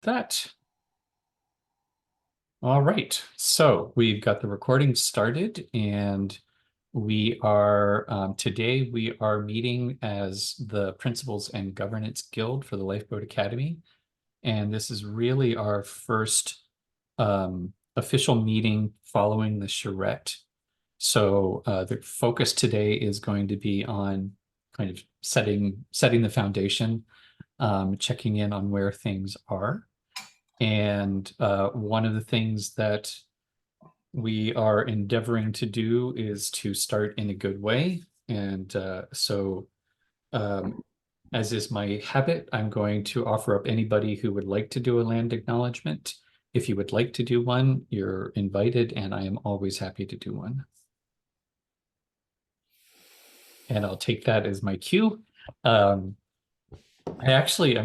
that. All right, so we've got the recording started, and we are today we are meeting as the Principals and Governance Guild for the Lifeboat Academy, and this is really our first official meeting following the charrette. So the focus today is going to be on kind of setting the foundation, checking in on where things are. And one of the things that we are endeavoring to do is to start in a good way. And as is my habit, I'm going to offer up anybody who would like to do a land acknowledgement. If you would like to do one, you're invited, and I am always happy to do one. And I'll take that as my cue. I'm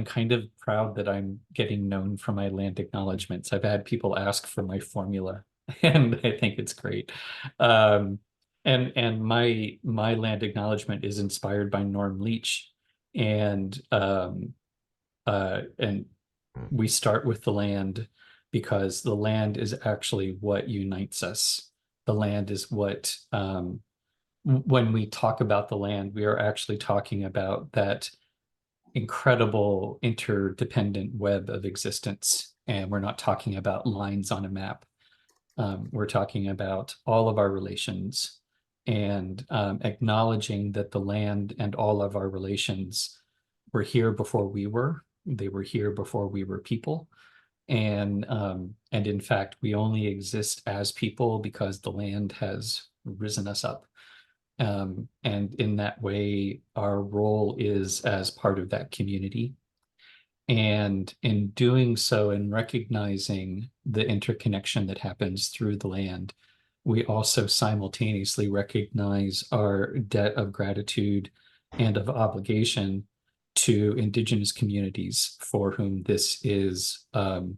kind of proud that I'm getting known for my land acknowledgements. I've had people ask for my formula, and I think it's great. And my land acknowledgement is inspired by Norm Leach, and we start with the land because the land is actually what unites us. The land is what when we talk about the land, we are actually talking about that incredible interdependent web of existence. And we're not talking about lines on a map. We're talking about all of our relations, and acknowledging that the land and all of our relations were here before we were. They were here before we were people. And in fact, we only exist as people because the land has risen us up. And in that way, our role is as part of that community. And in doing so and recognizing the interconnection that happens through the land, we also simultaneously recognize our debt of gratitude and of obligation to Indigenous communities for whom this is the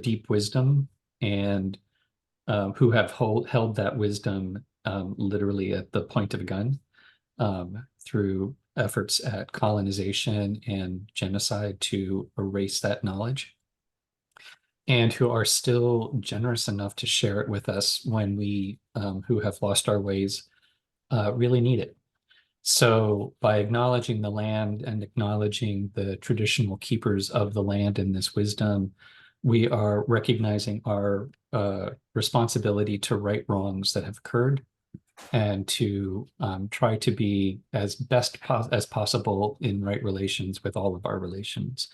deep wisdom, and who have held that wisdom literally at the point of a gun, through efforts at colonization and genocide to erase that knowledge, and who are still generous enough to share it with us when we, who have lost our ways, really need it. So by acknowledging the land and acknowledging the traditional keepers of the land and this wisdom, we are recognizing our responsibility to right wrongs that have occurred, and to try to be as best as possible in right relations with all of our relations.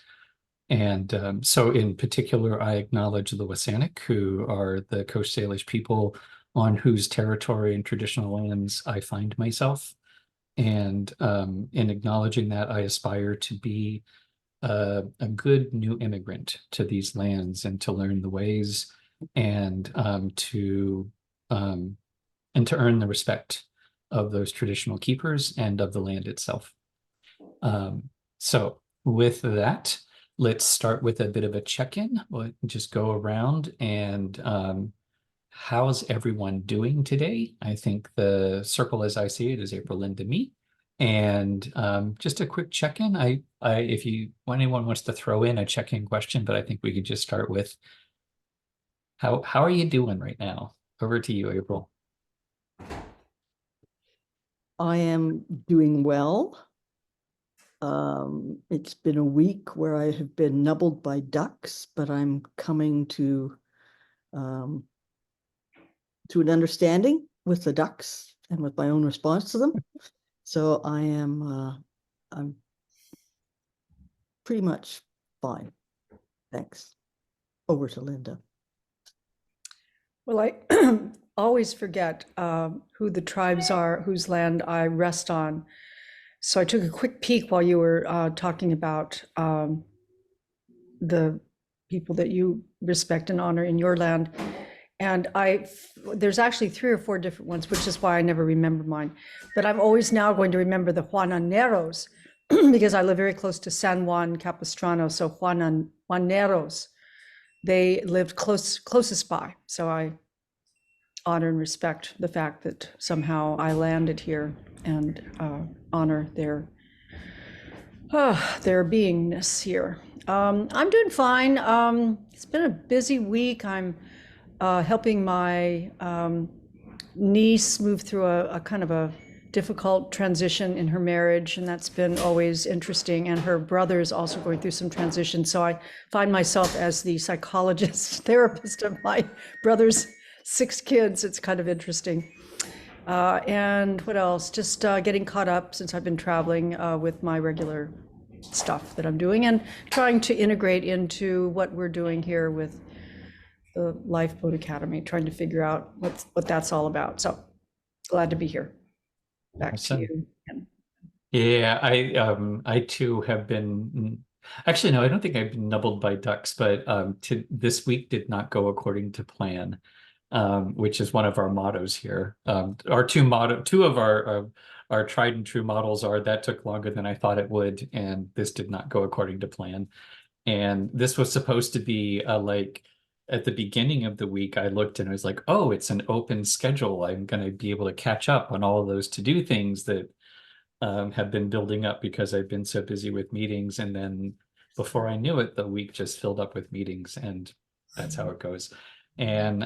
And so in particular, I acknowledge the Wasanic, who are the Coast Salish people on whose territory and traditional lands I find myself. And in acknowledging that, I aspire to be a good new immigrant to these lands, and to learn the ways, and to earn the respect of those traditional keepers and of the land itself. So with that, let's start with a bit of a check-in. We'll just go around and how's everyone doing today? I think the circle as I see it is April, Linda, me. And just a quick check-in. If anyone wants to throw in a check-in question, but I think we could just start with how are you doing right now? Over to you, April. I am doing well. It's been a week where I have been nubbled by ducks, but I'm coming to an understanding with the ducks and with my own response to them. So I'm pretty much fine. Thanks. Over to Linda. Well, I always forget who the tribes are whose land I rest on. So I took a quick peek while you were talking about the people that you respect and honor in your land. And there's actually 3 or 4 different ones, which is why I never remember mine. But I'm always now going to remember the Juananeros because I live very close to San Juan Capistrano. So Juananeros, they lived closest by. So I honor and respect the fact that somehow I landed here, and honor their beingness here. I'm doing fine. It's been a busy week. I'm helping my niece move through a kind of a difficult transition in her marriage, and that's been always interesting. And her brother is also going through some transition. So I find myself as the psychologist, therapist of my brother's 6 kids. It's kind of interesting. And what else? Just getting caught up since I've been traveling with my regular stuff that I'm doing and trying to integrate into what we're doing here with the Lifeboat Academy, trying to figure out what that's all about. So glad to be here. Back to Awesome. you. Yeah, I too have been actually no, I don't think I've been nubbled by ducks, but to this week did not go according to plan, which is one of our mottos here. Our two of our tried and true models are that took longer than I thought it would, and this did not go according to plan. And this was supposed to be like at the beginning of the week, I looked and I was like, oh, it's an open schedule. I'm going to be able to catch up on all of those to-do things that have been building up because I've been so busy with meetings. And then before I knew it, the week just filled up with meetings, and that's how it goes. And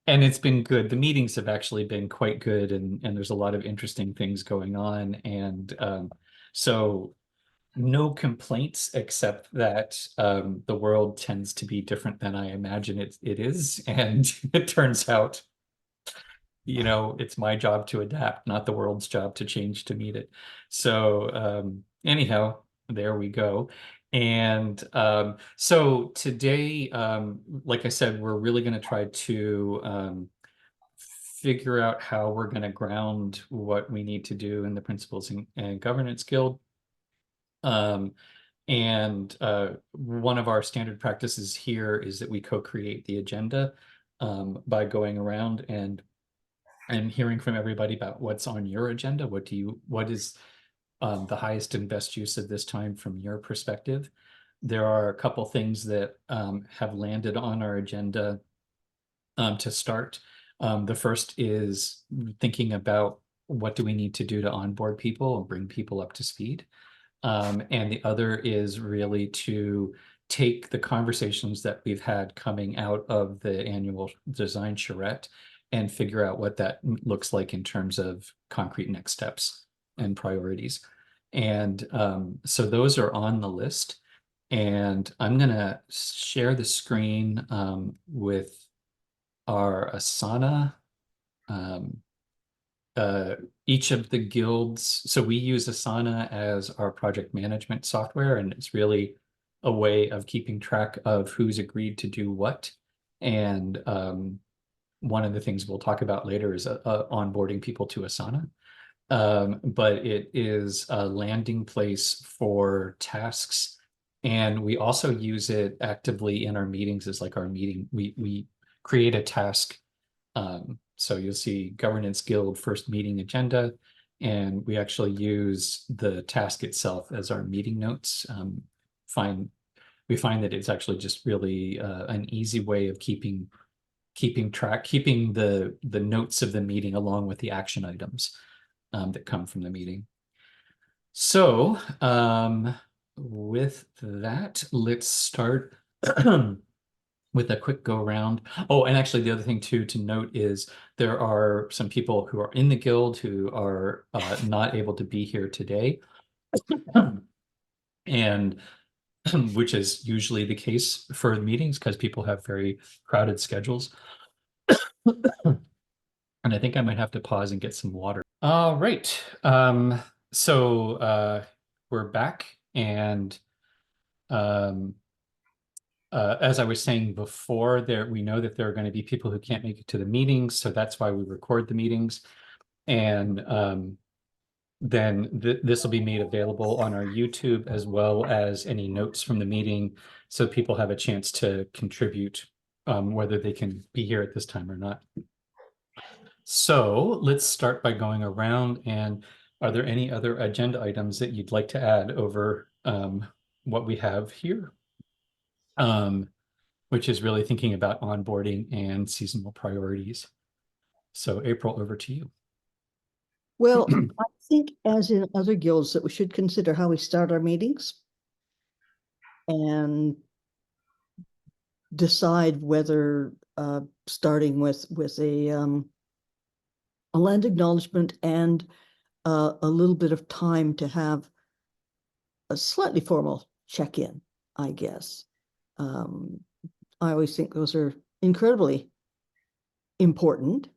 it's been good. The meetings have actually been quite good, and there's a lot of interesting things going on. And so no complaints, except that the world tends to be different than I imagine it is. And it turns out, it's my job to adapt, not the world's job to change to meet it. So anyhow, there we go. And so today, like I said, we're really going to try to figure out how we're going to ground what we need to do in the Principles and Governance Guild. And one of our standard practices here is that we co-create the agenda by going around and hearing from everybody about what's on your agenda. What is the highest and best use of this time from your perspective? There are a couple things that have landed on our agenda to start. The first is thinking about what do we need to do to onboard people and bring people up to speed. And the other is really to take the conversations that we've had coming out of the annual design charrette and figure out what that looks like in terms of concrete next steps and priorities. And so those are on the list. And I'm going to share the screen with our Asana. Each of the guilds, so we use Asana as our project management software, and it's really a way of keeping track of who's agreed to do what. And one of the things we'll talk about later is onboarding people to Asana. But it is a landing place for tasks. And we also use it actively in our meetings as like our meeting. We create a task. So you'll see Governance Guild first meeting agenda, and we actually use the task itself as our meeting notes. We find that it's actually just really an easy way of keeping the notes of the meeting along with the action items that come from the meeting. So with that, let's start with a quick go around. Oh, and actually the other thing too to note is there are some people who are in the guild who are not able to be here today. And which is usually the case for meetings because people have very crowded schedules. And I think I might have to pause and get some water. All right. So we're back, and as I was saying before, we know that there are going to be people who can't make it to the meetings, so that's why we record the meetings. And then this will be made available on our YouTube as well as any notes from the meeting, so people have a chance to contribute whether they can be here at this time or not. So let's start by going around, and are there any other agenda items that you'd like to add over what we have here? Which is really thinking about onboarding and seasonal priorities. So April, over to you. Well, I think as in other guilds that we should consider how we start our meetings. and decide whether starting with a land acknowledgement and a little bit of time to have a slightly formal check-in, I guess. I always think those are incredibly important,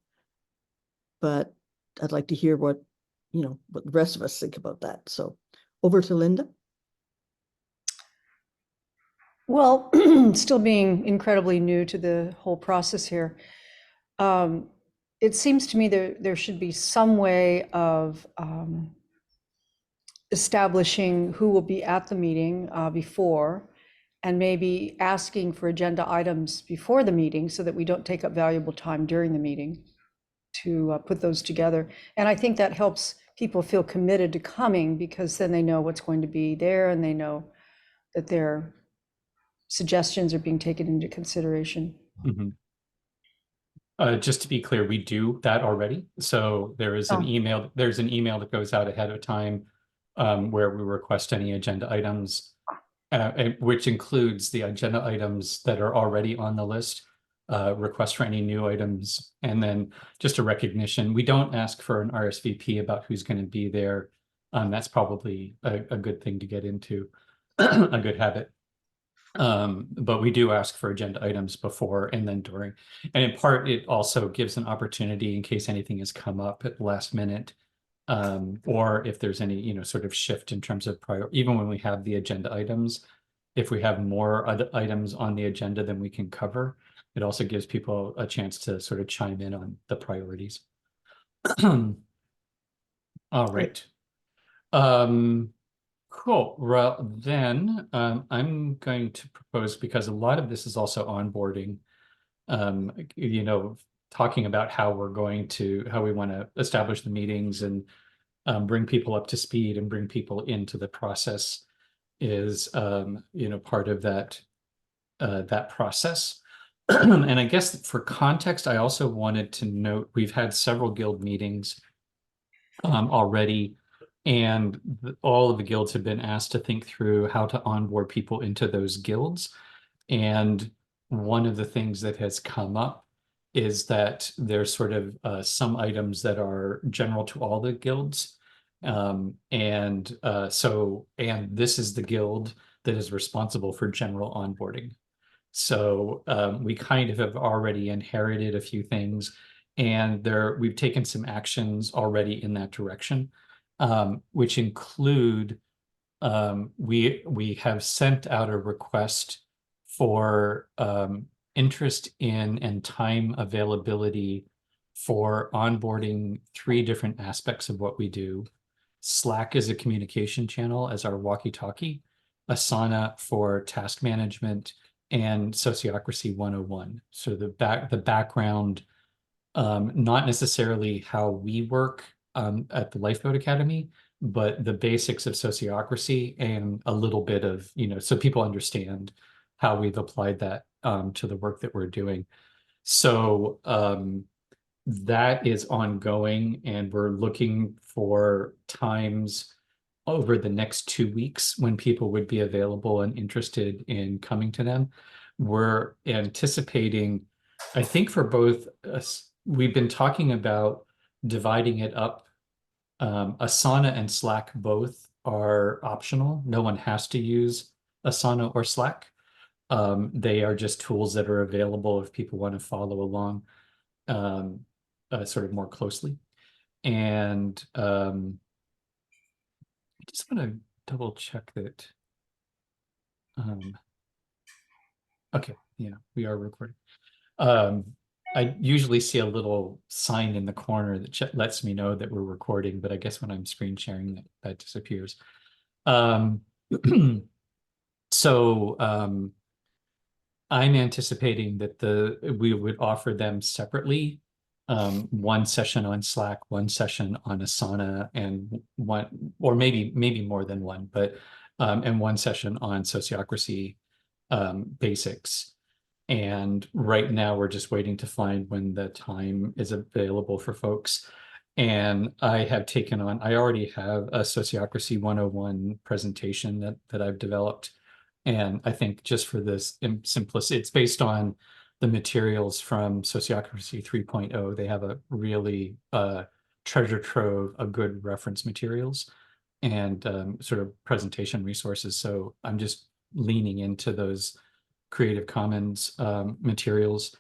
but I'd like to hear what the rest of us think about that. So over to Linda. Well, still being incredibly new to the whole process here, it seems to me there should be some way of establishing who will be at the meeting before, and maybe asking for agenda items before the meeting so that we don't take up valuable time during the meeting to put those together. And I think that helps people feel committed to coming, because then they know what's going to be there and they know that their suggestions are being taken into consideration. Just to be clear, we do that already. So there is an email. There's an email that goes out ahead of time where we request any agenda items, which includes the agenda items that are already on the list, request for any new items, and then just a recognition. We don't ask for an RSVP about who's going to be there. That's probably a good thing to get into, a good habit. But we do ask for agenda items before and then during. And in part, it also gives an opportunity in case anything has come up at the last minute, or if there's any, sort of shift in terms of even when we have the agenda items, if we have more other items on the agenda than we can cover, it also gives people a chance to sort of chime in on the priorities. All right. Cool. Well, then I'm going to propose, because a lot of this is also onboarding, talking about how we want to establish the meetings and bring people up to speed and bring people into the process is, part of that process. And I guess for context, I also wanted to note we've had several guild meetings already. And all of the guilds have been asked to think through how to onboard people into those guilds. And one of the things that has come up is that there's sort of some items that are general to all the guilds. And this is the guild that is responsible for general onboarding. So we kind of have already inherited a few things, and we've taken some actions already in that direction. Which include we have sent out a request for interest in and time availability for onboarding 3 different aspects of what we do. Slack is a communication channel as our walkie-talkie, Asana for task management, and Sociocracy 101. So the background, not necessarily how we work at the Lifeboat Academy, but the basics of sociocracy and a little bit of, so people understand how we've applied that to the work that we're doing. So that is ongoing, and we're looking for times over the next 2 weeks when people would be available and interested in coming to them. We're anticipating, I think for both us, we've been talking about dividing it up. Asana and Slack both are optional. No one has to use Asana or Slack. They are just tools that are available if people want to follow along sort of more closely. And I just want to double check that. Okay, yeah, we are recording. I usually see a little sign in the corner that lets me know that we're recording, but I guess when I'm screen sharing, that disappears. So I'm anticipating that we would offer them separately, one session on Slack, one session on Asana, and one, or maybe more than one, but and one session on Sociocracy basics. And right now we're just waiting to find when the time is available for folks. And I already have a Sociocracy 101 presentation that I've developed And I think just for this simplicity, it's based on the materials from Sociocracy 3.0. They have a really treasure trove of good reference materials and sort of presentation resources. So I'm just leaning into those Creative Commons materials,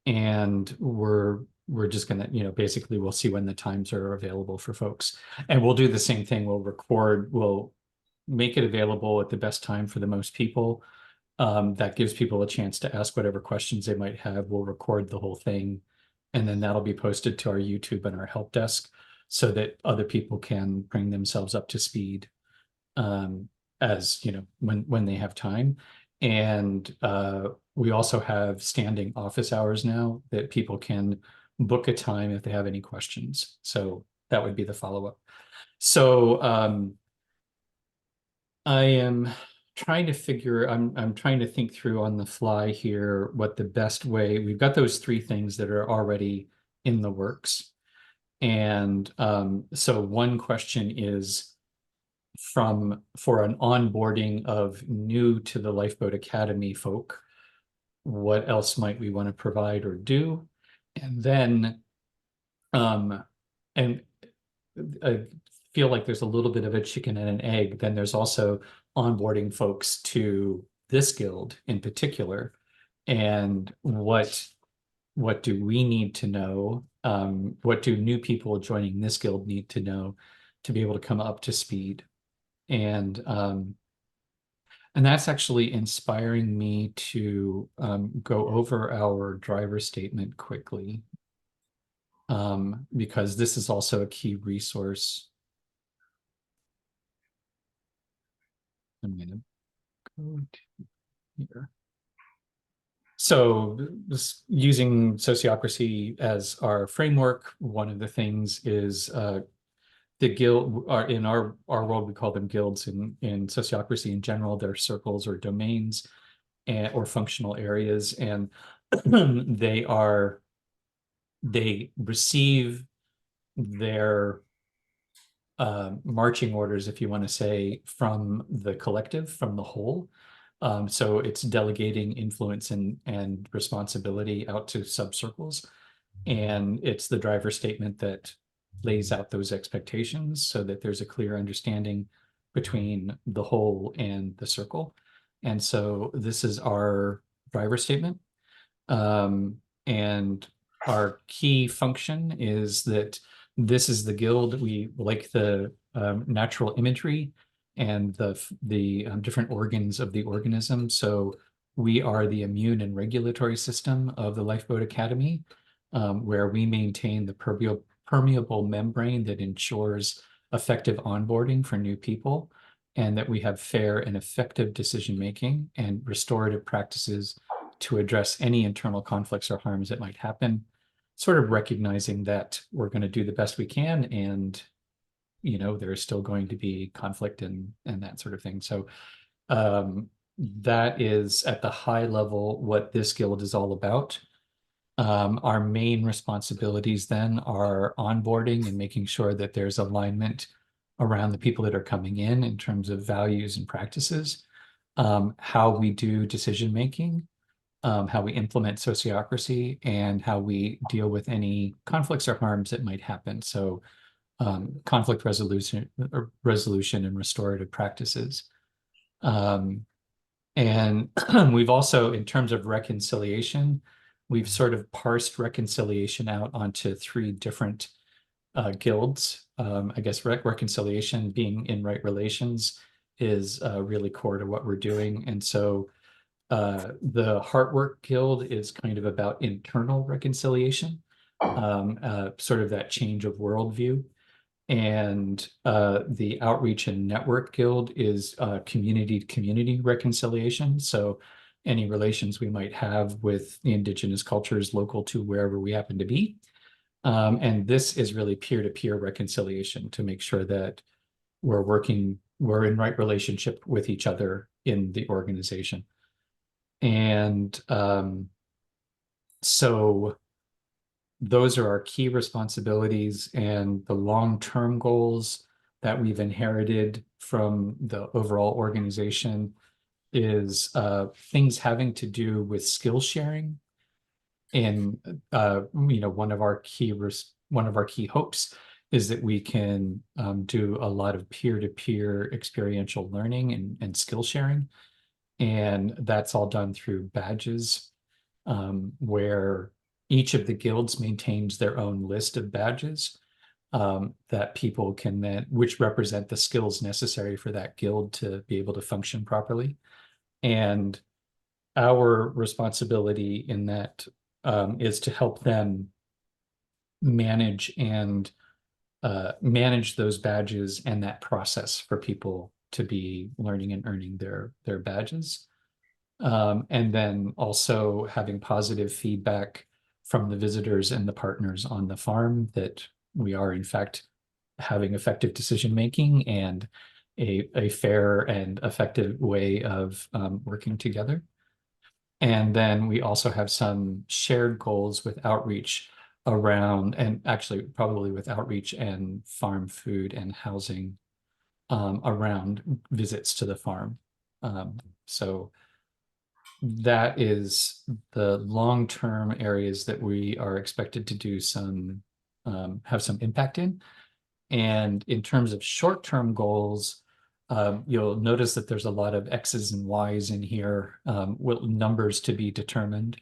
and we're just gonna, basically we'll see when the times are available for folks. And we'll do the same thing. We'll make it available at the best time for the most people. That gives people a chance to ask whatever questions they might have. We'll record the whole thing, and then that'll be posted to our YouTube and our help desk so that other people can bring themselves up to speed as when they have time. And we also have standing office hours now that people can book a time if they have any questions. So that would be the follow-up. So I am trying to I'm trying to think through on the fly here what the best way. We've got those three things that are already in the works. And so one question is for an onboarding of new to the Lifeboat Academy folk, what else might we want to provide or do? And then and I feel like there's a little bit of a chicken and an egg. Then there's also onboarding folks to this guild in particular. And what do we need to know? What do new people joining this guild need to know to be able to come up to speed? And that's actually inspiring me to go over our driver statement quickly, because this is also a key resource. I'm going to go to here. So using sociocracy as our framework, one of the things is the guild in our world, we call them guilds. In sociocracy in general, they're circles or domains or functional areas, and they receive their marching orders, if you want to say, from the collective, from the whole. So it's delegating influence and responsibility out to subcircles. And it's the driver statement that lays out those expectations so that there's a clear understanding between the whole and the circle. And so this is our driver statement. And our key function is that this is the guild. We like the natural imagery and the different organs of the organism. So we are the immune and regulatory system of the Lifeboat Academy, where we maintain the permeable membrane that ensures effective onboarding for new people, and that we have fair and effective decision-making and restorative practices to address any internal conflicts or harms that might happen, sort of recognizing that we're going to do the best we can, and there's still going to be conflict and that sort of thing. So that is at the high level what this guild is all about. Our main responsibilities then are onboarding and making sure that there's alignment around the people that are coming in terms of values and practices, how we do decision making, how we implement sociocracy, and how we deal with any conflicts or harms that might happen. So conflict resolution and restorative practices. And we've also, in terms of reconciliation, we've sort of parsed reconciliation out onto three different guilds. I guess reconciliation, being in right relations, is really core to what we're doing. And so the Heartwork Guild is kind of about internal reconciliation, sort of that change of worldview. And the Outreach and Network Guild is community-to-community reconciliation. So any relations we might have with the indigenous cultures local to wherever we happen to be. And this is really peer-to-peer reconciliation to make sure that we're in right relationship with each other in the organization. And so those are our key responsibilities, and the long-term goals that we've inherited from the overall organization is things having to do with skill sharing. And one of our key hopes is that we can do a lot of peer-to-peer experiential learning and skill sharing. And that's all done through badges, where each of the guilds maintains their own list of badges that people can then, which represent the skills necessary for that guild to be able to function properly. And our responsibility in that is to help them manage and manage those badges and that process for people to be learning and earning their badges. And then also having positive feedback from the visitors and the partners on the farm that we are in fact having effective decision making and a fair and effective way of working together. And then we also have some shared goals with outreach around, and actually probably with outreach and farm food and housing around visits to the farm. So that is the long-term areas that we are expected to do some, have some impact in. And in terms of short-term goals, you'll notice that there's a lot of X's and Y's in here, numbers to be determined.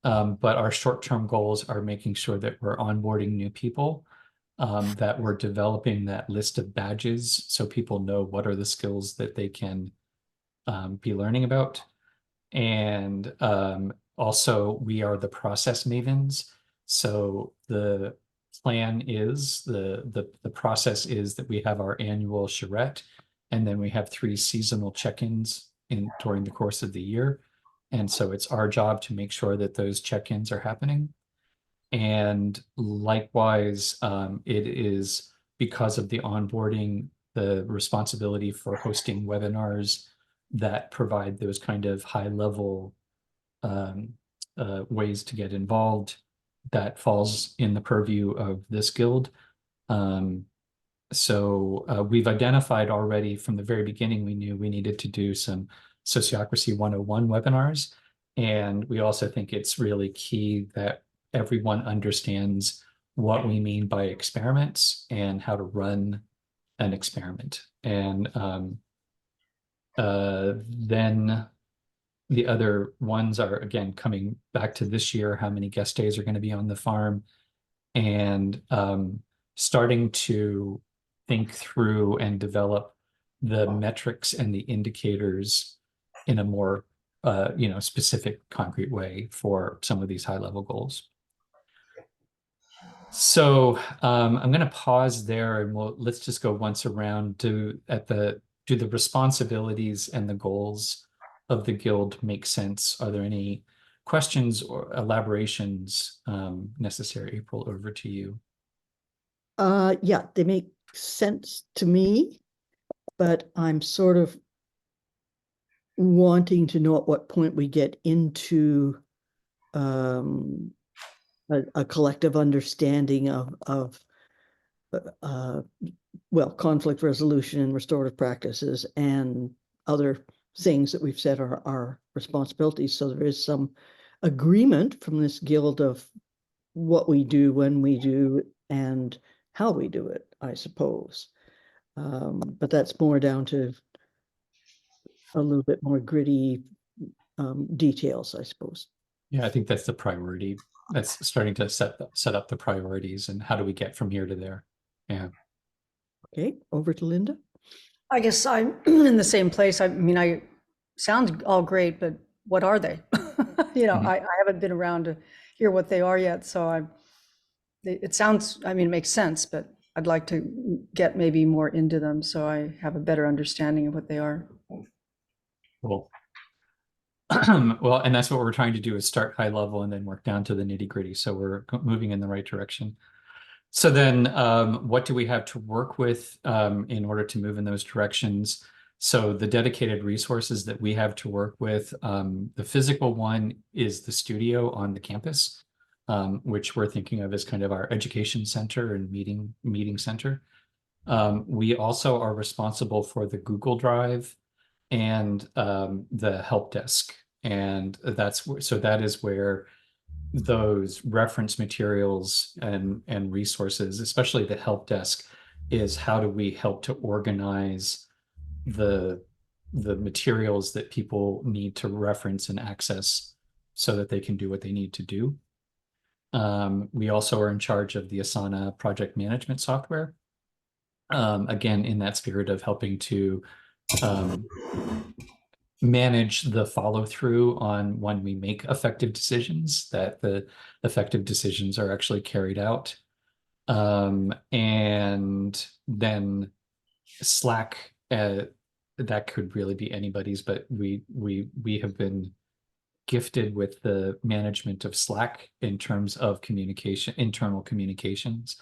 But our short-term goals are making sure that we're onboarding new people, that we're developing that list of badges so people know what are the skills that they can be learning about. And also we are the process mavens. So the plan is, the process is that we have our annual charrette, and then we have 3 seasonal check-ins during the course of the year. And so it's our job to make sure that those check-ins are happening. And likewise, it is because of the onboarding, the responsibility for hosting webinars that provide those kind of high-level ways to get involved. That falls in the purview of this guild. So we've identified already from the very beginning, we knew we needed to do some Sociocracy 101 webinars. And we also think it's really key that everyone understands what we mean by experiments and how to run an experiment. And then the other ones are, again, coming back to this year, how many guest days are going to be on the farm, and starting to think through and develop the metrics and the indicators in a more specific, concrete way for some of these high-level goals. So I'm going to pause there, and let's just go once around. Do the responsibilities and the goals of the guild make sense? Are there any questions or elaborations necessary? April, over to you. Yeah, they make sense to me, but I'm sort of wanting to know at what point we get into a collective understanding of conflict resolution and restorative practices and other things that we've said are our responsibilities. So there is some agreement from this guild of what we do, when we do, and how we do it, I suppose. But that's more down to a little bit more gritty details, I suppose. Yeah, I think that's the priority. That's starting to set up the priorities and how do we get from here to there. Yeah. Okay, over to Linda. I guess I'm in the same place. I mean, I sound all great, but what are they? I haven't been around to hear what they are yet. So it sounds, I mean, it makes sense, but I'd like to get maybe more into them so I have a better understanding of what they are. Cool. Well, and that's what we're trying to do, is start high level and then work down to the nitty gritty. So we're moving in the right direction. So then what do we have to work with in order to move in those directions? So the dedicated resources that we have to work with, the physical one is the studio on the campus, which we're thinking of as kind of our education center and meeting center. We also are responsible for the Google Drive and the help desk. And so that is where those reference materials and resources, especially the help desk, is how do we help to organize the materials that people need to reference and access so that they can do what they need to do. We also are in charge of the Asana project management software. Again, in that spirit of helping to manage the follow through on when we make effective decisions, that the effective decisions are actually carried out. And then Slack, that could really be anybody's, but we have been gifted with the management of Slack in terms of communication, internal communications.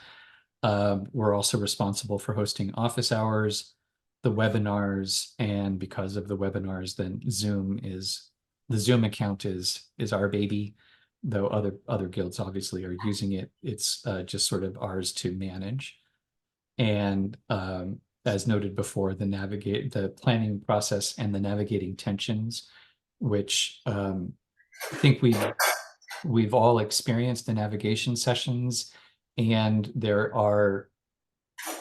We're also responsible for hosting office hours, the webinars, and because of the webinars, then the Zoom account is our baby, though other guilds obviously are using it. It's just sort of ours to manage. And as noted before, the planning process and the navigating tensions, which I think we've all experienced the navigation sessions, and there are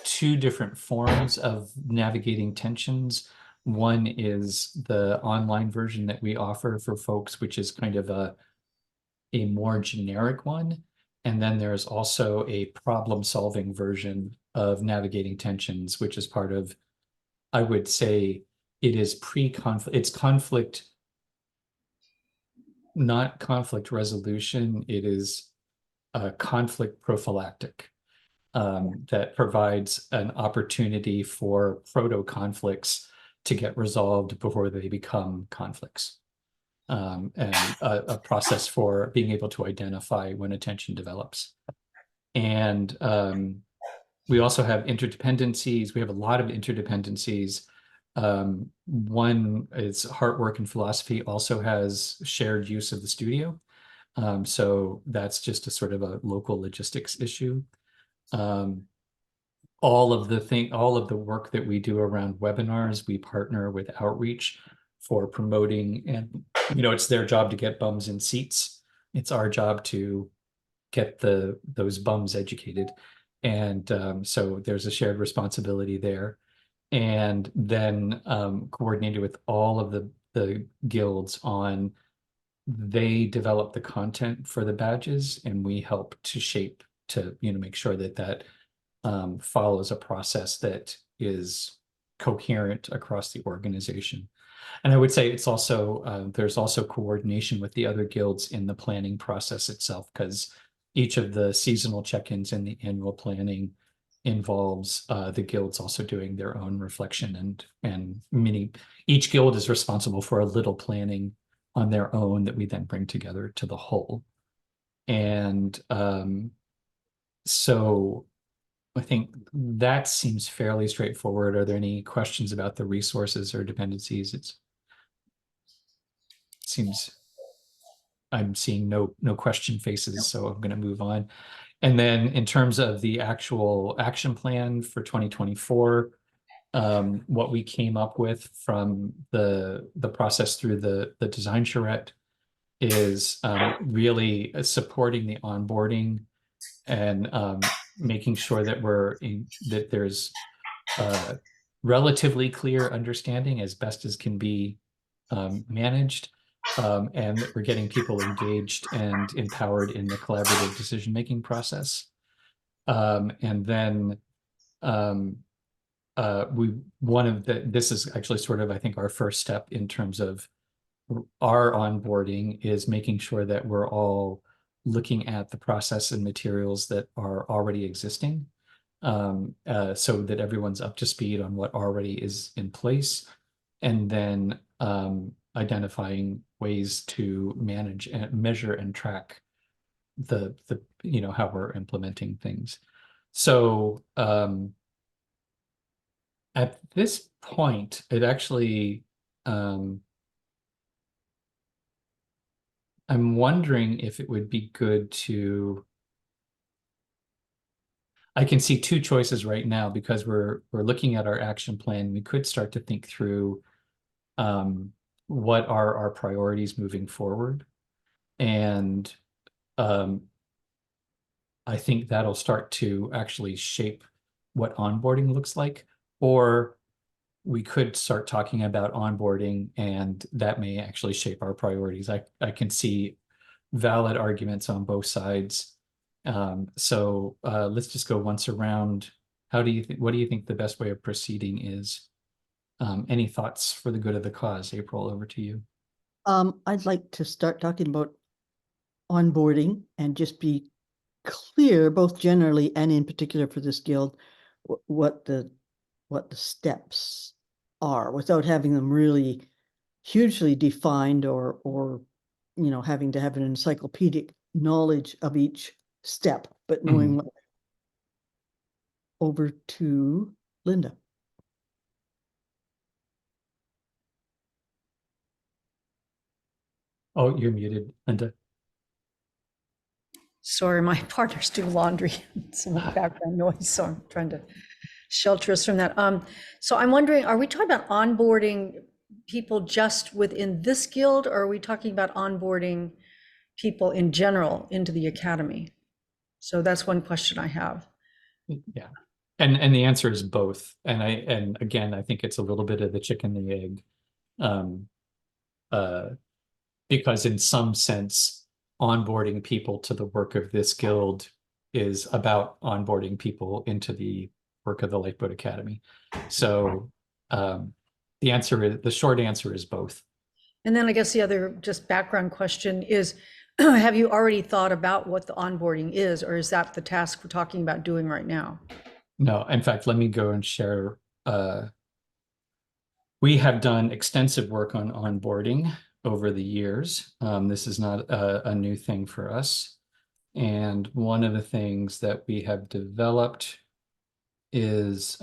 two different forms of navigating tensions. One is the online version that we offer for folks, which is kind of a more generic one. And then there's also a problem-solving version of navigating tensions, which is part of, I would say, it is pre-conflict. It's conflict, not conflict resolution. It is conflict prophylactic. That provides an opportunity for proto-conflicts to get resolved before they become conflicts. And a process for being able to identify when a tension develops. And we also have interdependencies. We have a lot of interdependencies. One is Heart, Work, and Philosophy also has shared use of the studio. So that's just a sort of a local logistics issue. All of the work that we do around webinars, we partner with Outreach for promoting, and it's their job to get bums in seats. It's our job to get those bums educated. And so there's a shared responsibility there. And then coordinated with all of the guilds on, they develop the content for the badges, and we help to shape to make sure that follows a process that is coherent across the organization. And I would say it's also there's also coordination with the other guilds in the planning process itself, because each of the seasonal check-ins and the annual planning involves the guilds also doing their own reflection, and each guild is responsible for a little planning on their own that we then bring together to the whole. And so I think that seems fairly straightforward. Are there any questions about the resources or dependencies? It seems I'm seeing no question faces, so I'm going to move on. And then in terms of the actual action plan for 2024, what we came up with from the process through the design charrette is really supporting the onboarding and making sure that that there's relatively clear understanding as best as can be managed, and that we're getting people engaged and empowered in the collaborative decision-making process. And then this is actually sort of, I think, our first step in terms of our onboarding, is making sure that we're all looking at the process and materials that are already existing, so that everyone's up to speed on what already is in place, and then identifying ways to manage and measure and track the how we're implementing things. So at this point, it actually I'm wondering if it would be good to, I can see two choices right now, because we're looking at our action plan. We could start to think through what are our priorities moving forward? And I think that'll start to actually shape what onboarding looks like. Or we could start talking about onboarding, and that may actually shape our priorities. I can see valid arguments on both sides. So let's just go once around. What do you think the best way of proceeding is? Any thoughts for the good of the cause? April, over to you. I'd like to start talking about onboarding and just be clear, both generally and in particular for this guild, what the steps are, without having them really hugely defined or having to have an encyclopedic knowledge of each step, but knowing what. Over to Linda. Oh, you're muted, Linda. Sorry, my partners do laundry, some background noise, so I'm trying to shelter us from that. So I'm wondering, are we talking about onboarding people just within this guild, or are we talking about onboarding people in general into the academy? So that's one question I have. Yeah. And the answer is both. And again, I think it's a little bit of the chicken and the egg. Because in some sense, onboarding people to the work of this guild is about onboarding people into the work of the Lifeboat Academy. So the short answer is both. And then I guess the other just background question is, have you already thought about what the onboarding is, or is that the task we're talking about doing right now? No, in fact, let me go and share. We have done extensive work on onboarding over the years. This is not a new thing for us. And one of the things that we have developed is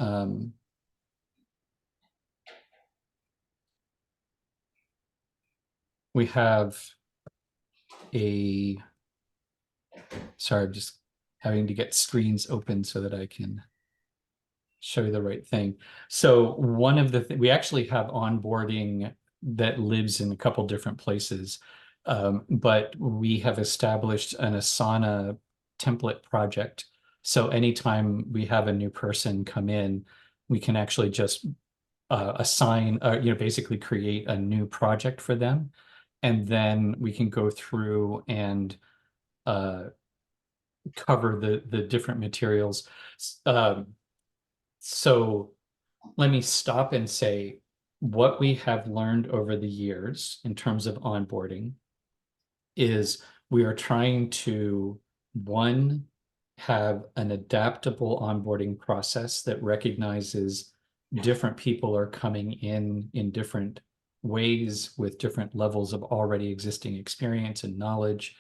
we have sorry, I'm just having to get screens open so that I can show you the right thing. So one of the we actually have onboarding that lives in a couple different places, but we have established an Asana template project. So anytime we have a new person come in, we can actually just assign, basically create a new project for them. And then we can go through and cover the different materials. So let me stop and say what we have learned over the years in terms of onboarding is we are trying to, one, have an adaptable onboarding process that recognizes different people are coming in different ways with different levels of already existing experience and knowledge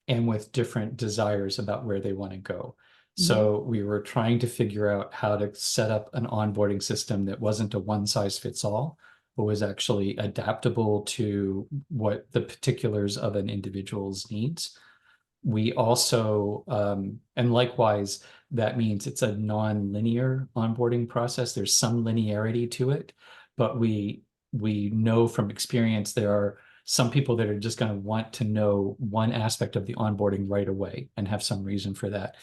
and with different desires about where they want to go. So we were trying to figure out how to set up an onboarding system that wasn't a one size fits all, but was actually adaptable to what the particulars of an individual's needs. We also, and likewise, that means it's a non-linear onboarding process. There's some linearity to it, but we know from experience there are some people that are just going to want to know one aspect of the onboarding right away and have some reason for that,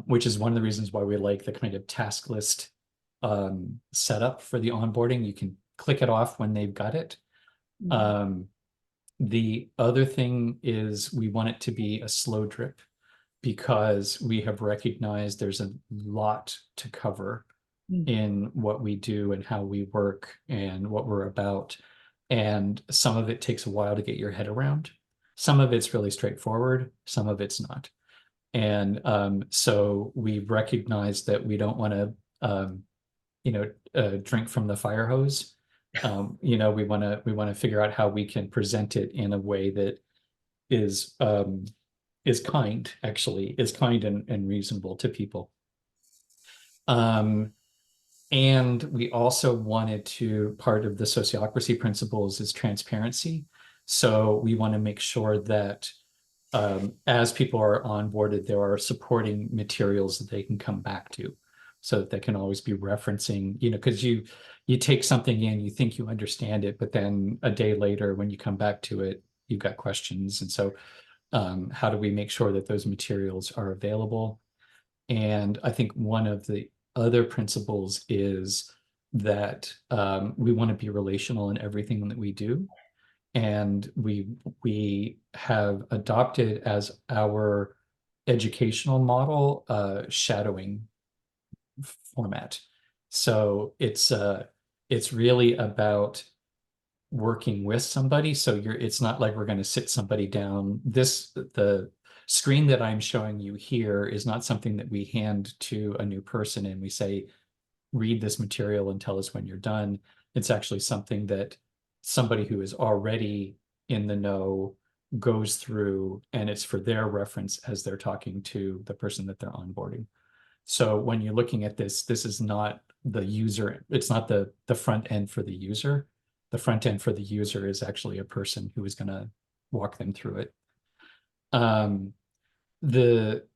which is one of the reasons why we like the kind of task list setup for the onboarding. You can click it off when they've got it. The other thing is we want it to be a slow drip because we have recognized there's a lot to cover in what we do and how we work and what we're about. And some of it takes a while to get your head around. Some of it's really straightforward, some of it's not. And so we recognize that we don't want to drink from the fire hose. We want to figure out how we can present it in a way that is kind and reasonable to people. And we also wanted to, part of the sociocracy principles is transparency. So we want to make sure that as people are onboarded, there are supporting materials that they can come back to. so that they can always be referencing, because you take something in, you think you understand it, but then a day later when you come back to it, you've got questions. And so how do we make sure that those materials are available? And I think one of the other principles is that we want to be relational in everything that we do. And we have adopted as our educational model shadowing format. So it's really about working with somebody. So it's not like we're going to sit somebody down. The screen that I'm showing you here is not something that we hand to a new person and we say, read this material and tell us when you're done. It's actually something that somebody who is already in the know goes through, and it's for their reference as they're talking to the person that they're onboarding. So when you're looking at this, this is not the user, it's not the front end for the user. The front end for the user is actually a person who is going to walk them through it. And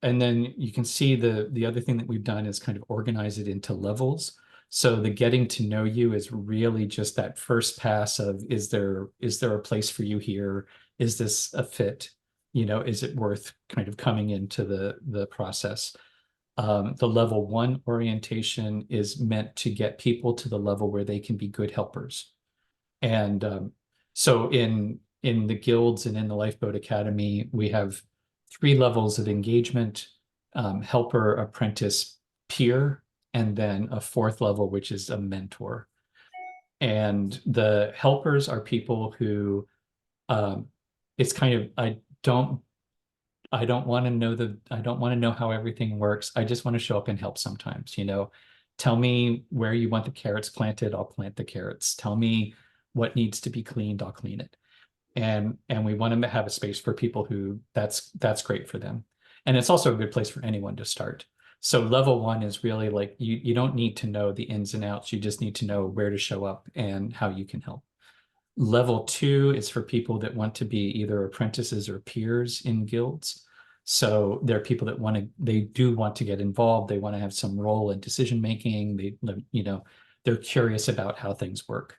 then you can see the other thing that we've done is kind of organize it into levels. So the getting to know you is really just that first pass of, is there a place for you here? Is this a fit? Is it worth kind of coming into the process? The level 1 orientation is meant to get people to the level where they can be good helpers. And so in the guilds and in the Lifeboat Academy, we have 3 levels of engagement: helper, apprentice, peer, and then a 4th level, which is a mentor. And the helpers are people who it's kind of, I don't want to know how everything works. I just want to show up and help sometimes. Tell me where you want the carrots planted, I'll plant the carrots. Tell me what needs to be cleaned, I'll clean it. And we want to have a space for people who that's great for them. And it's also a good place for anyone to start. So level 1 is really like, you don't need to know the ins and outs. You just need to know where to show up and how you can help. Level 2 is for people that want to be either apprentices or peers in guilds. So there are people that they do want to get involved. They want to have some role in decision making. They're curious about how things work.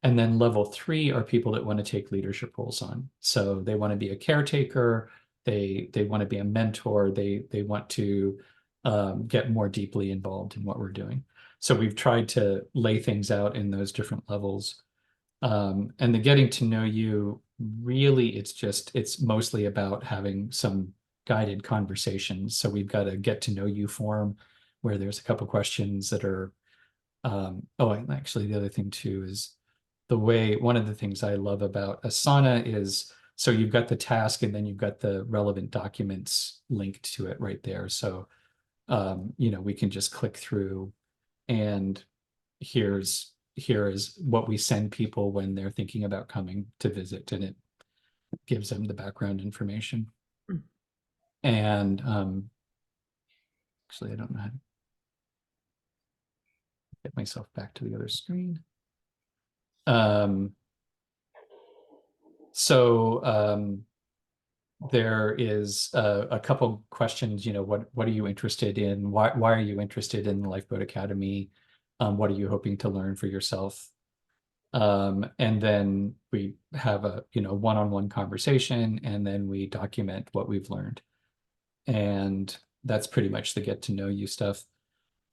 And then level 3 are people that want to take leadership roles on. So they want to be a caretaker. They want to be a mentor. They want to get more deeply involved in what we're doing. So we've tried to lay things out in those different levels. And the getting to know you, really, it's mostly about having some guided conversations. So we've got a get to know you form where there's a couple questions that are, and actually the other thing too is one of the things I love about Asana is, so you've got the task and then you've got the relevant documents linked to it right there. So, we can just click through and here is what we send people when they're thinking about coming to visit, and it gives them the background information. And actually, I don't know how to get myself back to the other screen. There is a couple questions, what are you interested in? Why are you interested in the Lifeboat Academy? What are you hoping to learn for yourself? And then we have a one-on-one conversation, and then we document what we've learned. And that's pretty much the get to know you stuff.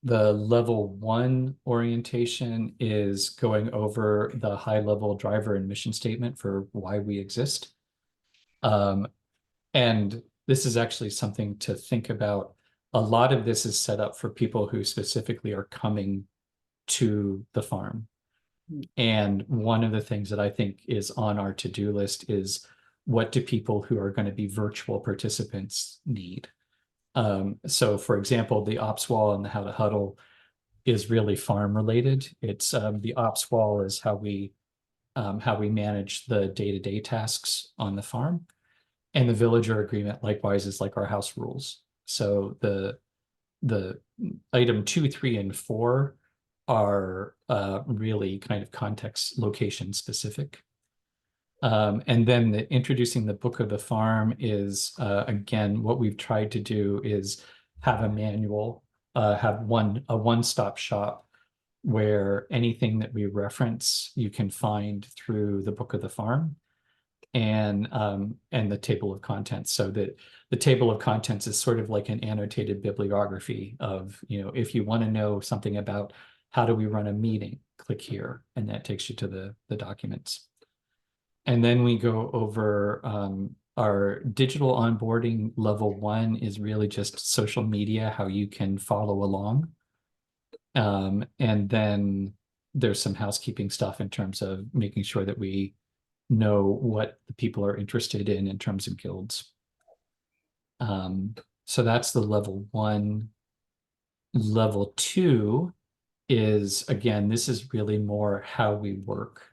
The level 1 orientation is going over the high level driver and mission statement for why we exist. And this is actually something to think about. A lot of this is set up for people who specifically are coming to the farm. And one of the things that I think is on our to-do list is, what do people who are going to be virtual participants need? So for example, the ops wall and the how to huddle is really farm related. It's the ops wall is how we manage the day-to-day tasks on the farm. And the villager agreement likewise is like our house rules. So the item 2, 3, and 4 are really kind of context location specific. And then introducing the book of the farm is, again, what we've tried to do is have a manual have a one-stop shop where anything that we reference you can find through the Book of the Farm and the table of contents. So that the table of contents is sort of like an annotated bibliography of, you know, if you want to know something about how do we run a meeting, click here, and that takes you to the documents. And then we go over our digital onboarding. Level 1 is really just social media, how you can follow along. And then there's some housekeeping stuff in terms of making sure that we know what the people are interested in terms of guilds. So that's the level 1. Level 2 is, again, this is really more how we work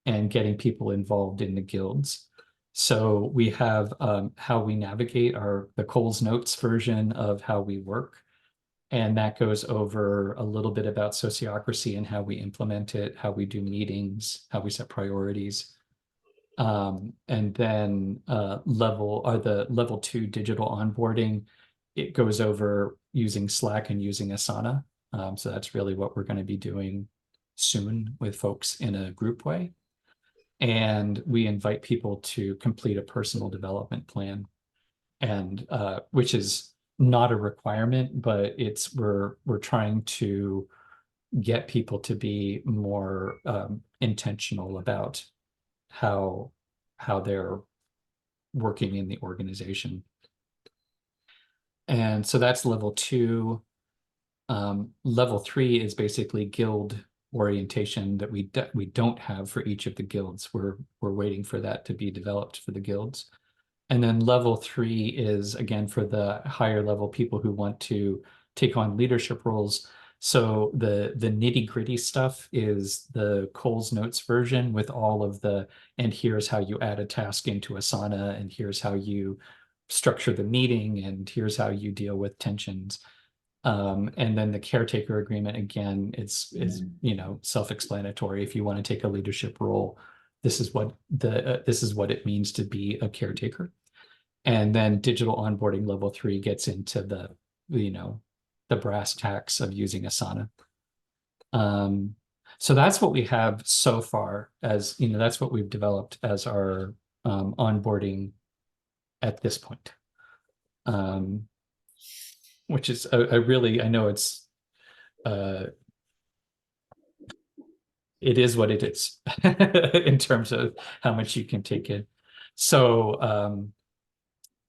and getting people involved in the guilds. So we have how we navigate the Coles Notes version of how we work. And that goes over a little bit about sociocracy and how we implement it, how we do meetings, how we set priorities. And then the level 2 digital onboarding, it goes over using Slack and using Asana. So that's really what we're going to be doing soon with folks in a group way. And we invite people to complete a personal development plan, and which is not a requirement, but we're trying to get people to be more intentional about how they're working in the organization. And so that's level 2. Level 3 is basically guild orientation that we don't have for each of the guilds. We're waiting for that to be developed for the guilds. And then level 3 is, again, for the higher level people who want to take on leadership roles. So the nitty-gritty stuff is the Coles Notes version with all of and here's how you add a task into Asana, and here's how you structure the meeting, and here's how you deal with tensions. And then the caretaker agreement, again, is you know, self-explanatory. If you want to take a leadership role, this is what it means to be a caretaker. And then digital onboarding level 3 gets into the, you know, the brass tacks of using Asana. So that's what we have so far, as you know, that's what we've developed as our onboarding at this point. Which is I know it's it is what it is in terms of how much you can take in. So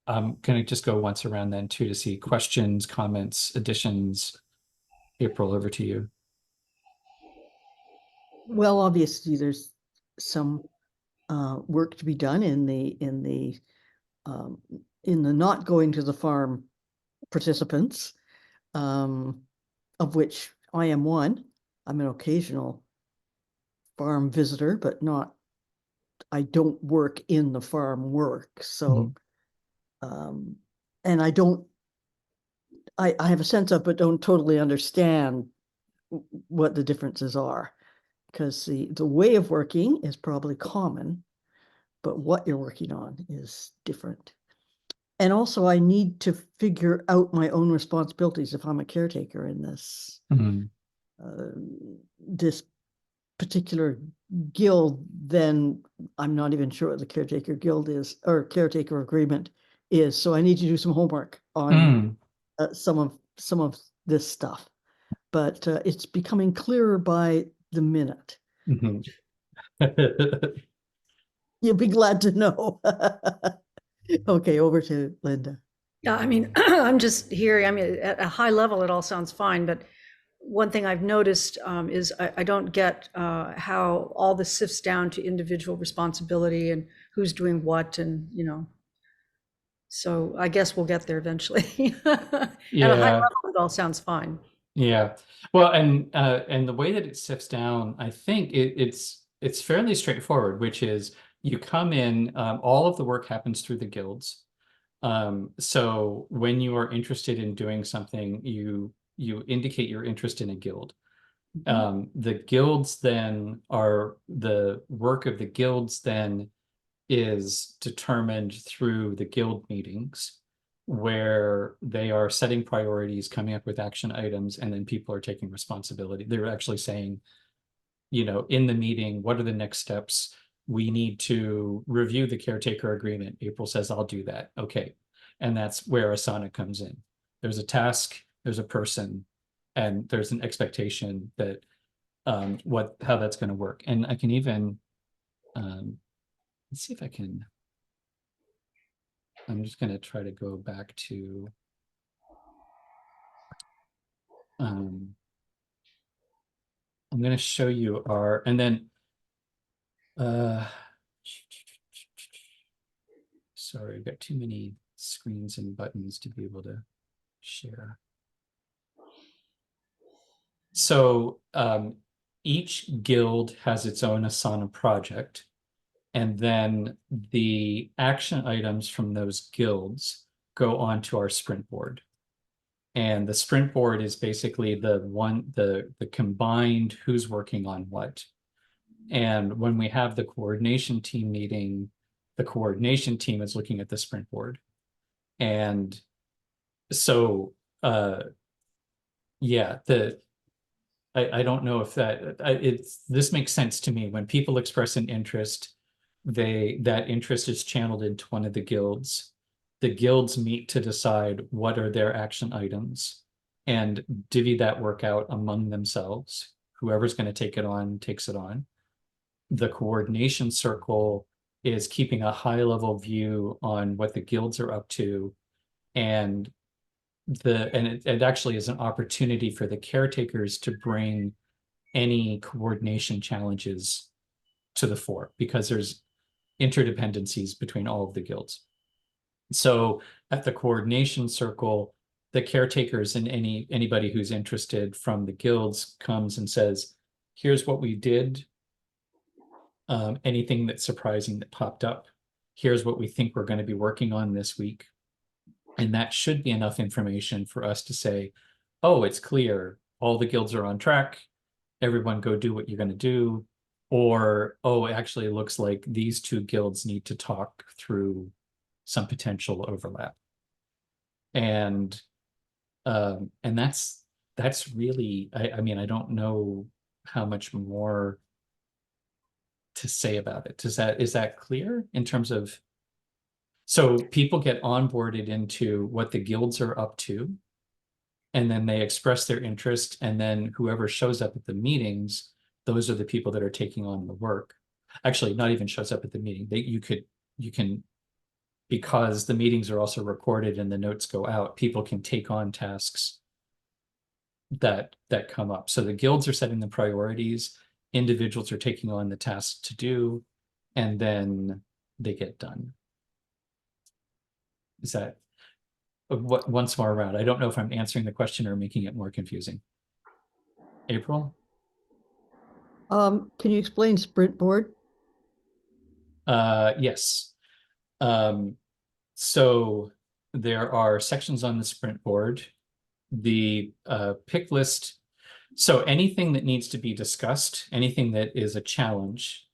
I'm going to just go once around then too to see questions, comments, additions. April, over to you. Well, obviously, there's some work to be done in the not going to the farm participants, of which I am one. I'm an occasional farm visitor, but I don't work in the farm work. So, and I have a sense of, but don't totally understand what the differences are, because the way of working is probably common, but what you're working on is different. And also, I need to figure out my own responsibilities if I'm a caretaker in this this particular guild. Then I'm not even sure what the caretaker guild is, or caretaker agreement is. So I need to do some homework on some of this stuff. But it's becoming clearer by the minute. You'll be glad to know. Okay, over to Linda. Yeah, I mean, I'm just hearing, I mean, at a high level, it all sounds fine, but one thing I've noticed is I don't get how all this sifts down to individual responsibility and who's doing what, and, you know, so I guess we'll get there eventually. At a high level, it all sounds fine. Yeah. Well, and the way that it sifts down, I think it's fairly straightforward, which is you come in, all of the work happens through the guilds. So when you are interested in doing something, you indicate your interest in a guild. The guilds then the work of the guilds then is determined through the guild meetings. where they are setting priorities, coming up with action items, and then people are taking responsibility. They're actually saying, in the meeting, what are the next steps? We need to review the caretaker agreement. April says, I'll do that. Okay. And that's where Asana comes in. There's a task, there's a person, and there's an expectation that how that's going to work. And I can even let's see if I can. I'm just going to try to go back to I'm going to show you and then sorry, I've got too many screens and buttons to be able to share. So each guild has its own Asana project, and then the action items from those guilds go onto our sprint board. And the sprint board is basically the combined who's working on what. And when we have the coordination team meeting, the coordination team is looking at the sprint board. And so, yeah, I don't know if this makes sense to me. When people express an interest, that interest is channeled into one of the guilds. The guilds meet to decide what are their action items and divvy that work out among themselves. Whoever's going to take it on takes it on. The coordination circle is keeping a high level view on what the guilds are up to, and it actually is an opportunity for the caretakers to bring any coordination challenges to the fore, because there's interdependencies between all of the guilds. So at the coordination circle, the caretakers and anybody who's interested from the guilds comes and says, here's what we did. Anything that's surprising that popped up. Here's what we think we're going to be working on this week. And that should be enough information for us to say, oh, it's clear. All the guilds are on track. Everyone go do what you're going to do. Or, oh, it actually looks like these two guilds need to talk through some potential overlap. And that's really, I mean, I don't know how much more to say about it. Is that clear in terms of, so people get onboarded into what the guilds are up to, and then they express their interest, and then whoever shows up at the meetings, those are the people that are taking on the work. Actually, not even shows up at the meeting. You can, because the meetings are also recorded and the notes go out, people can take on tasks that come up. So the guilds are setting the priorities, individuals are taking on the tasks to do, and then they get done. Is that once more around? I don't know if I'm answering the question or making it more confusing. April? Can you explain sprint board? Yes. So there are sections on the sprint board. The pick list. So anything that needs to be discussed, anything that is a challenge,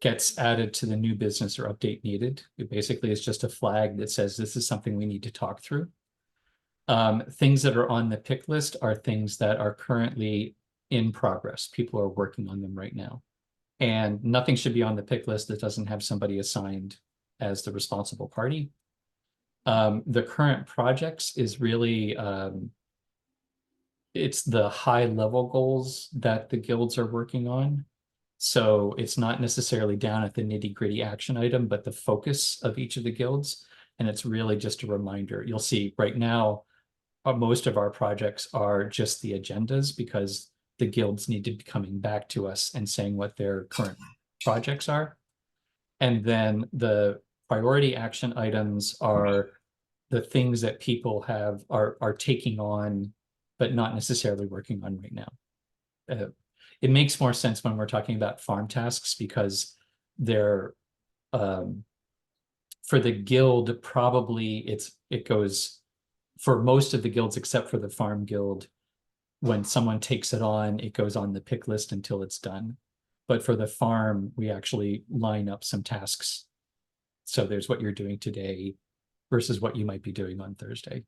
gets added to the new business or update needed. It basically is just a flag that says this is something we need to talk through. Things that are on the pick list are things that are currently in progress. People are working on them right now. And nothing should be on the pick list that doesn't have somebody assigned as the responsible party. The current projects is really, it's the high level goals that the guilds are working on. So it's not necessarily down at the nitty gritty action item, but the focus of each of the guilds. And it's really just a reminder. You'll see right now, most of our projects are just the agendas, because the guilds need to be coming back to us and saying what their current projects are. And then the priority action items are the things that people are taking on, but not necessarily working on right now. It makes more sense when we're talking about farm tasks, because they're for the guild, probably it goes for most of the guilds except for the farm guild. When someone takes it on, it goes on the pick list until it's done. But for the farm, we actually line up some tasks. So there's what you're doing today, versus what you might be doing on Thursday.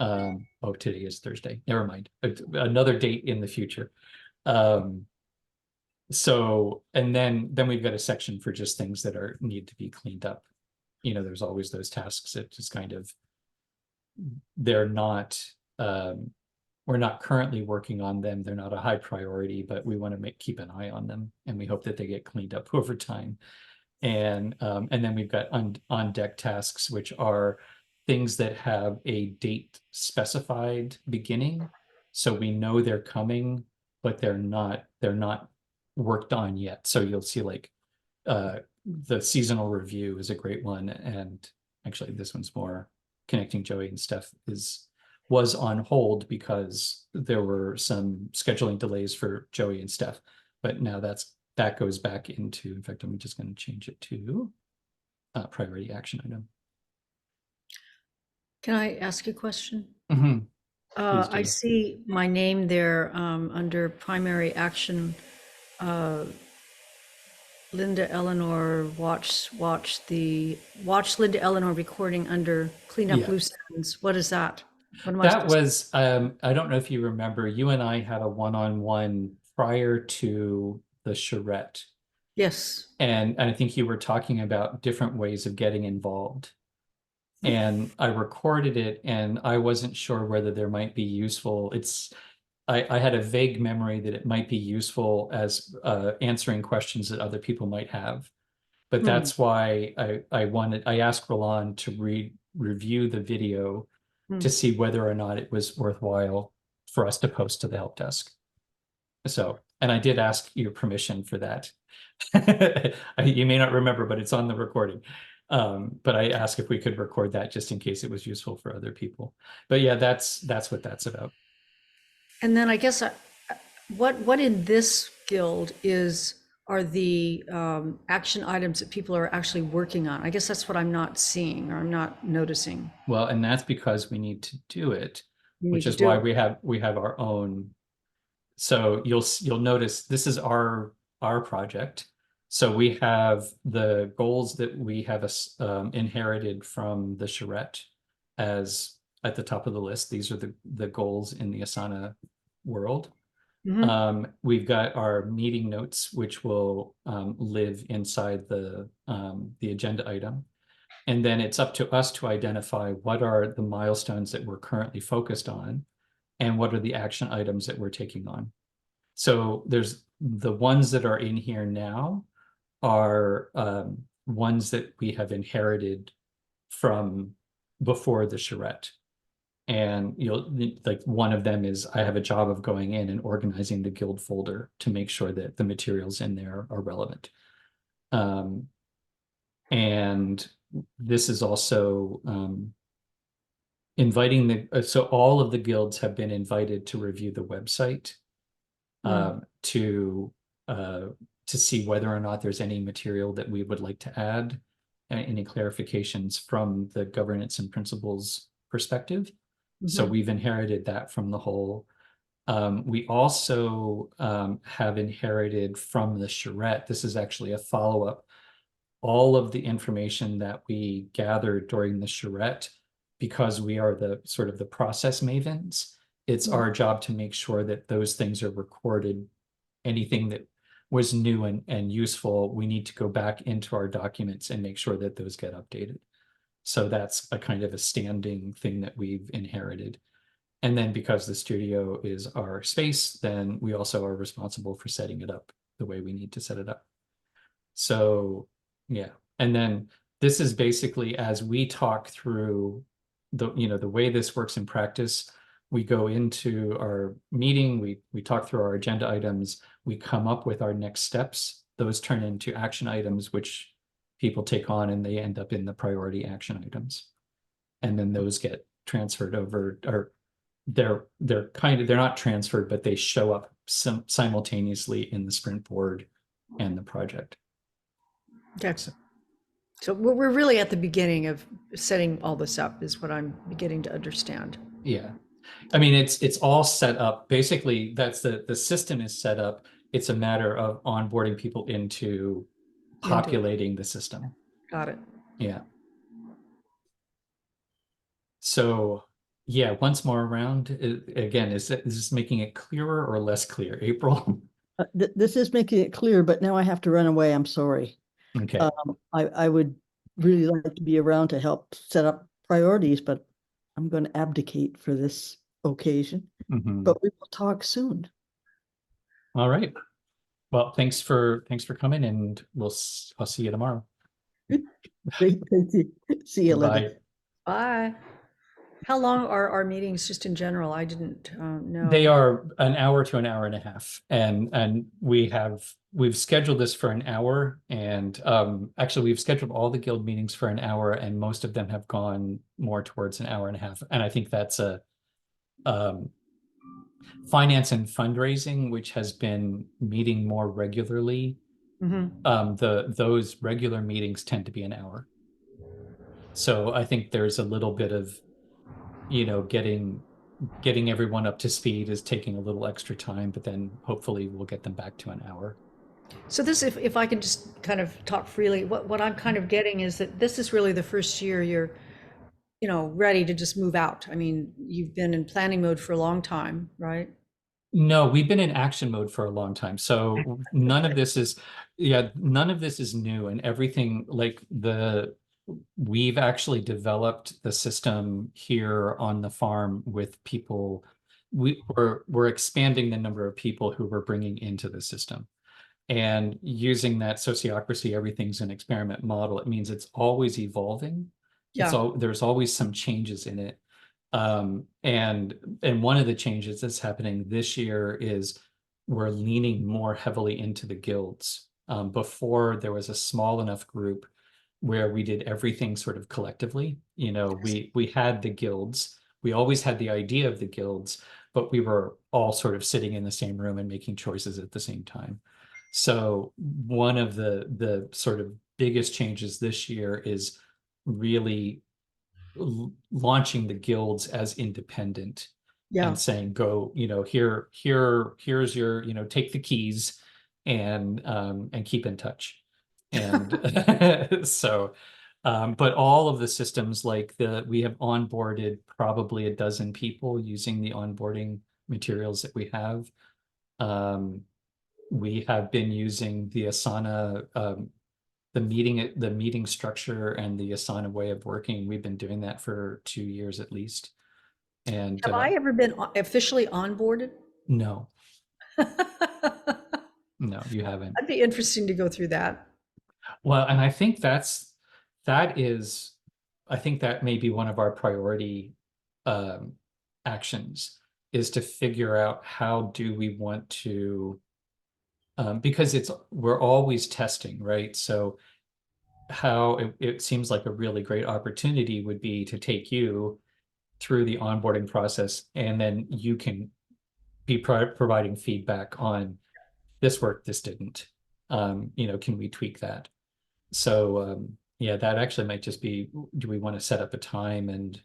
Oh, today is Thursday. Never mind. Another date in the future. So, and then we've got a section for just things that need to be cleaned up. There's always those tasks that just kind of, they're not, we're not currently working on them. They're not a high priority, but we want to keep an eye on them, and we hope that they get cleaned up over time. And then we've got on deck tasks, which are things that have a date specified beginning. So we know they're coming, but they're not worked on yet. So you'll see like the seasonal review is a great one. And actually this one's more connecting Joey and Steph was on hold because there were some scheduling delays for Joey and Steph. But now that goes back into, in fact, I'm just going to change it to priority action item. Can I ask you a question? Mm-hmm. I see my name there under primary action. Linda Eleanor, watch Linda Eleanor recording under clean up loose ends. What is that? What am That was, I don't know if you remember, you and I had a one-on-one prior to the charrette. Yes. And I think you were talking about different ways of getting involved. And I recorded it, and I wasn't sure whether there might be useful. I had a vague memory that it might be useful as answering questions that other people might have. But that's why I asked Roland to review the video to see whether or not it was worthwhile for us to post to the help desk. So, and I did ask your permission for that. You may not remember, but it's on the recording. But I asked if we could record that just in case it was useful for other people. But yeah, that's what that's about. And then I guess what in this guild are the action items that people are actually working on? I guess that's what I'm not seeing or I'm not noticing. Well, and that's because we need to do it, which is why we have our own. So you'll notice this is our project. So we have the goals that we have inherited from the charrette as at the top of the list. These are the goals in the Asana world. We've got our meeting notes, which will live inside the agenda item. And then it's up to us to identify what are the milestones that we're currently focused on and what are the action items that we're taking on. So there's the ones that are in here now are ones that we have inherited from before the charrette. And like one of them is I have a job of going in and organizing the guild folder to make sure that the materials in there are relevant. And this is also inviting so all of the guilds have been invited to review the website to see whether or not there's any material that we would like to add, any clarifications from the governance and principles perspective. So we've inherited that from the whole. We also have inherited from the charrette. This is actually a follow-up. All of the information that we gathered during the charrette, because we are the sort of the process mavens, it's our job to make sure that those things are recorded. Anything that was new and useful, we need to go back into our documents and make sure that those get updated. So that's a kind of a standing thing that we've inherited. And then because the studio is our space, then we also are responsible for setting it up the way we need to set it up. So yeah, and then this is basically as we talk through the way this works in practice. We go into our meeting, we talk through our agenda items, we come up with our next steps. Those turn into action items, which people take on and they end up in the priority action items. And then those get transferred over, or they're not transferred, but they show up simultaneously in the sprint board and the project. Okay. So we're really at the beginning of setting all this up is what I'm beginning to understand. Yeah. I mean, it's all set up. Basically, that's the system is set up. It's a matter of onboarding people into populating the system. Got it. Yeah. So yeah, once more around, again, is this making it clearer or less clear, April? This is making it clear, but now I have to run away. I'm sorry. Okay. I would really like to be around to help set up priorities, but I'm going to abdicate for this occasion. Mhm. But we will talk soon. All right. Well, thanks for coming, and I'll see you tomorrow. Great. See you, Linda. Bye. Bye. How long are our meetings just in general? I didn't know. They are an hour to an hour and a half, and we've scheduled this for an hour, and actually we've scheduled all the guild meetings for an hour, and most of them have gone more towards an hour and a half, and I think that's a finance and fundraising, which has been meeting more regularly. Those regular meetings tend to be an hour. So I think there's a little bit of, getting everyone up to speed is taking a little extra time, but then hopefully we'll get them back to an hour. So this, if I can just kind of talk freely, what I'm kind of getting is that this is really the first year you're, ready to just move out. I mean, you've been in planning mode for a long time, right? No, we've been in action mode for a long time. So none of this is new, and everything we've actually developed the system here on the farm with people. We're expanding the number of people who we're bringing into the system. And using that sociocracy, everything's an experiment model. It means it's always evolving. Yeah. There's always some changes in it. And one of the changes that's happening this year is we're leaning more heavily into the guilds. Before there was a small enough group where we did everything sort of collectively. We had the guilds. We always had the idea of the guilds, but we were all sort of sitting in the same room and making choices at the same time. So one of the sort of biggest changes this year is really launching the guilds as independent Yeah. and saying, go, here's your, take the keys and keep in touch. And so, but all of the systems, we have onboarded probably a dozen people using the onboarding materials that we have. We have been using the Asana, the meeting structure and the Asana way of working. We've been doing that for 2 years at least. And Have I ever been officially onboarded? no, That'd no, you haven't. be interesting to go through that. Well, and I think I think that may be one of our priority actions, is to figure out how do we want to, because we're always testing, right? So how it seems like a really great opportunity would be to take you through the onboarding process, and then you can be providing feedback on this worked, this didn't. Can we tweak that? So yeah, that actually might just be, do we want to set up a time and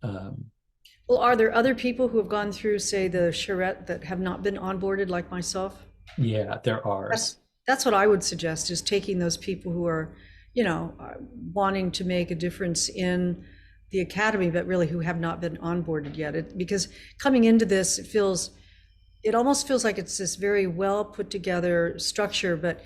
Well, are there other people who have gone through, say, the charrette that have not been onboarded like myself? yeah, there are. That's what I would suggest, is taking those people who are, wanting to make a difference in the academy, but really who have not been onboarded yet. Because coming into this, it almost feels like it's this very well put together structure, but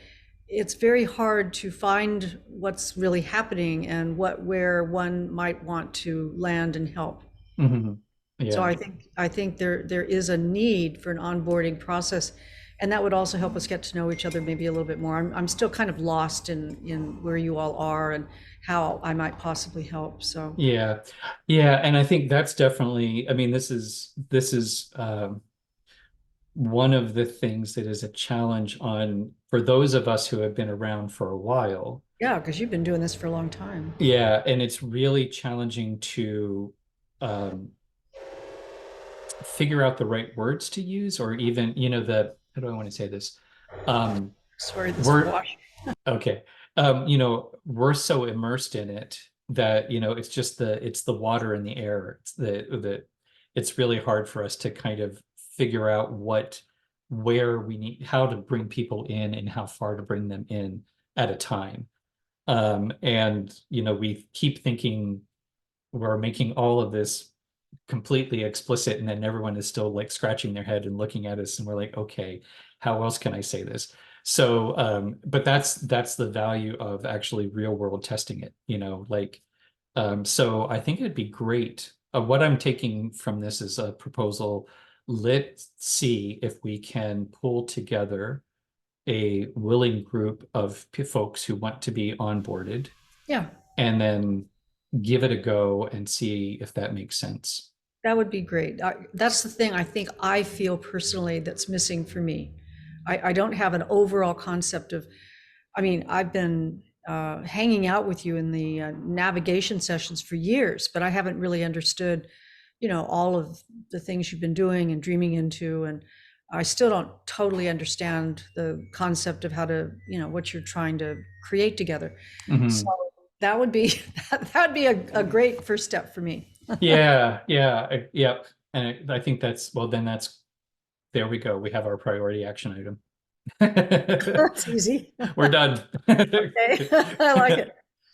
it's very hard to find what's really happening and where one might want to land and help. Mhm. So Yeah. I think there is a need for an onboarding process, and that would also help us get to know each other maybe a little bit more. I'm still kind of lost in where you all are and how I might possibly help. So Yeah. Yeah. And I think that's definitely, I mean, this is one of the things that is a challenge for those of us who have been around for a while. yeah, because you've been doing this for a long time. Yeah. And it's really challenging to figure out the right words to use, or even, how do I want to say this? Sorry, this We're wash. okay. We're so immersed in it that, it's the water and the air. It's really hard for us to kind of figure out how to bring people in and how far to bring them in at a time. And we keep thinking we're making all of this completely explicit, and then everyone is still like scratching their head and looking at us, and we're like, okay, how else can I say this? So, but that's the value of actually real world testing it, like, so I think it'd be great. What I'm taking from this is a proposal. Let's see if we can pull together a willing group of folks who want to be onboarded, Yeah, and then give it a go and see if that makes sense. that would be great. That's the thing I think I feel personally that's missing for me. I don't have an overall concept of, I mean, I've been hanging out with you in the navigation sessions for years, but I haven't really understood, all of the things you've been doing and dreaming into. And I still don't totally understand the concept of how to, what you're trying to create together. Mhm. So that would be, that would be a great first step for me. Yeah, yep. And I think well, then there we go. We have our priority action item. That's easy. We're done. Okay, I like it.